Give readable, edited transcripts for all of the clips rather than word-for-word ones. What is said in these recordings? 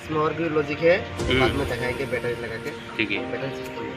इसमें और भी लॉजिक है, बाद में दिखाएंगे बैटरी लगा के। ठीक है। बैटरी सिस्टम है।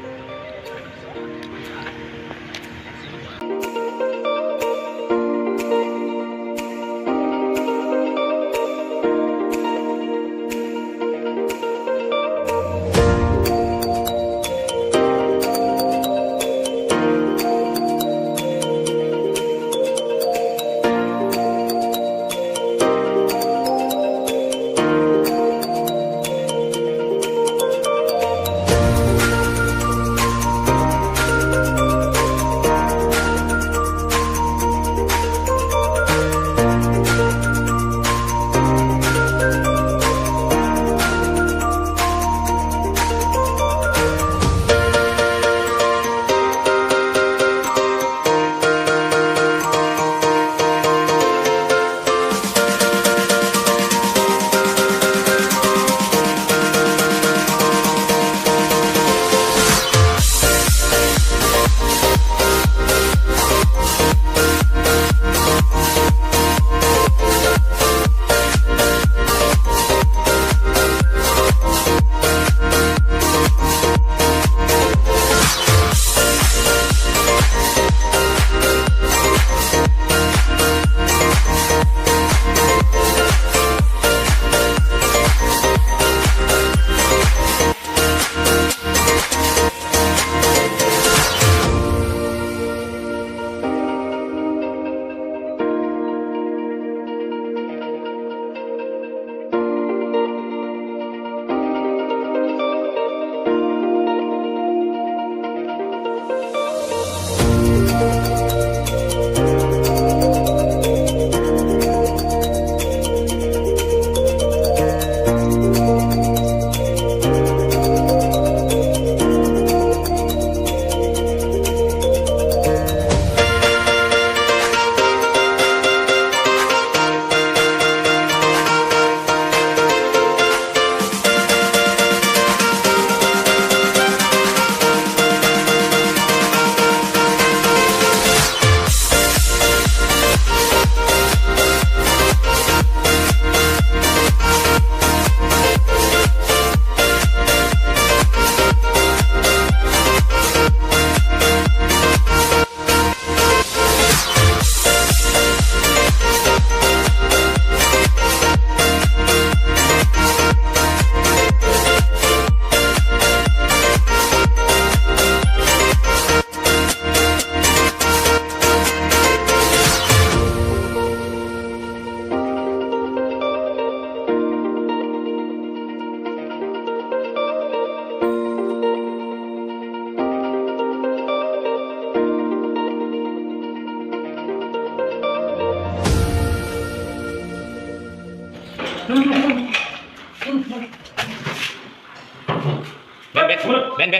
Ben.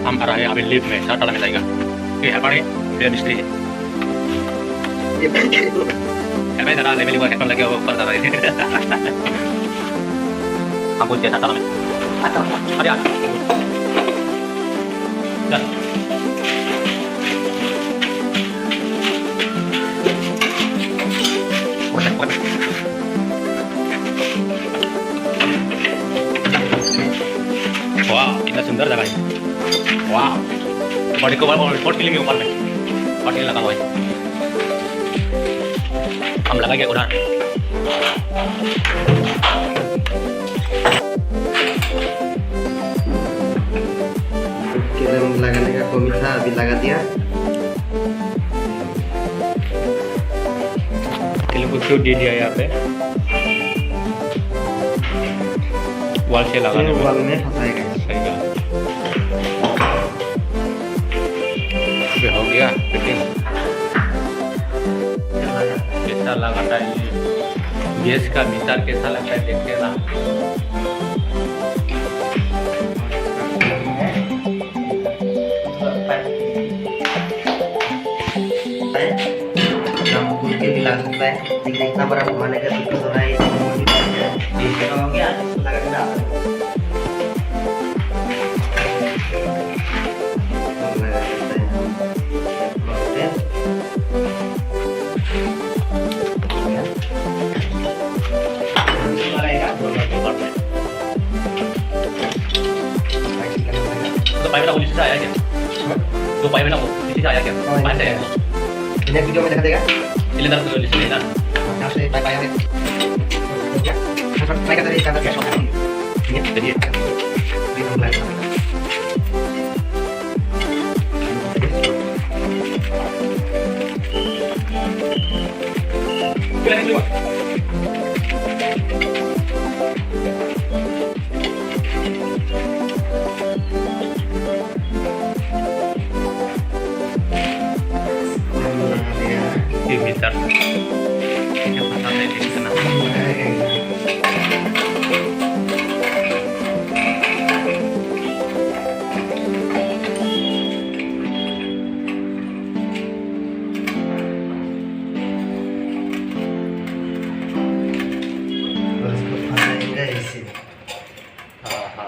हम आ रहे हैं अभी लिफ्ट में, 7 ताला में जाएगा। ये हमारे मिस्त्री है। हमें जरा लेवल हुआ हेडफोन लगे हुए ऊपर जा रहे हैं। हम पूछते हैं 7 ताला में। अरे यार चल वाह कितना सुंदर जगह है। वाह बॉडी को और फीलिंग ऊपर में और लगा हुआ है। हम लगाएंगे उड़ान। लगाने का कमी था, अभी लगा दिया। को क्यों दे दिया यहाँ पे वाल से लगाने वाल में फंसाएगा। सही है। हो गया फिटिंग। कैसा लगाता है ये गैस का मीटर कैसा लगता है देखते ना। लग सकता है लेकिन इतना बड़ा घुमाने का दिक्कत हो रहा है। हो गया लगा पाई में ना वो नीचे से आया क्या? जो पाई में ना वो नीचे से आया क्या? Oh, पाई से आया iya. वो। Ini video में दिखा देगा ये लेना तो नीचे लेना। यहाँ से पाई पाई में ya पाई का तरीका क्या है ini चलिए। di tempat Kira ini dulu. Di meter. Yang pertama ini kena. Terus berpasangan guys ini. Aha.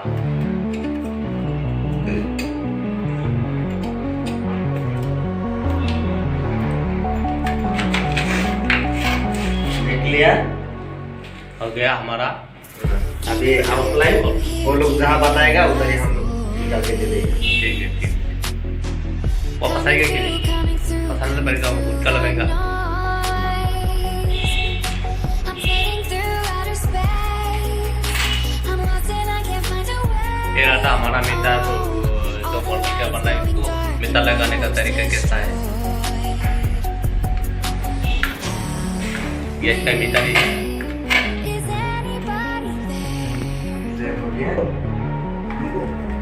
Ini clear. हो गया हमारा। अभी आउटलाइन वो लोग जहाँ बताएगा उधर ही हम निकाल के दे देंगे ठीक है ठीक। वो फंसाएगा कि नहीं? फंसाने से पहले का उसका लगाएगा। ये रहा था हमारा मीटर जो बोल्ट क्या बना है उसको मीटर लगाने का तरीका कैसा है? ये इसका मीटर ही है।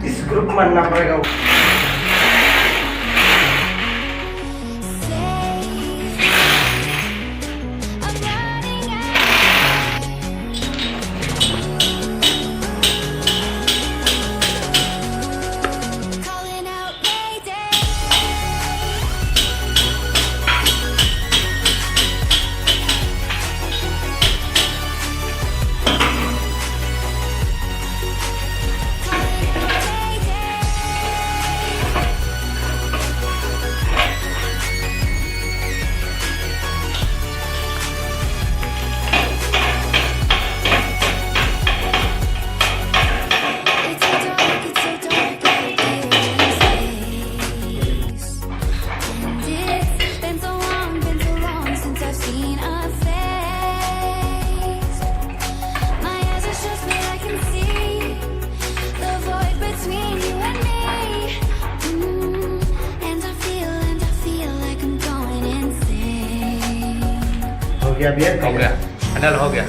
इस ग्रुप मानना पड़ेगा हो गया भैया हो गया फाइनल हो गया।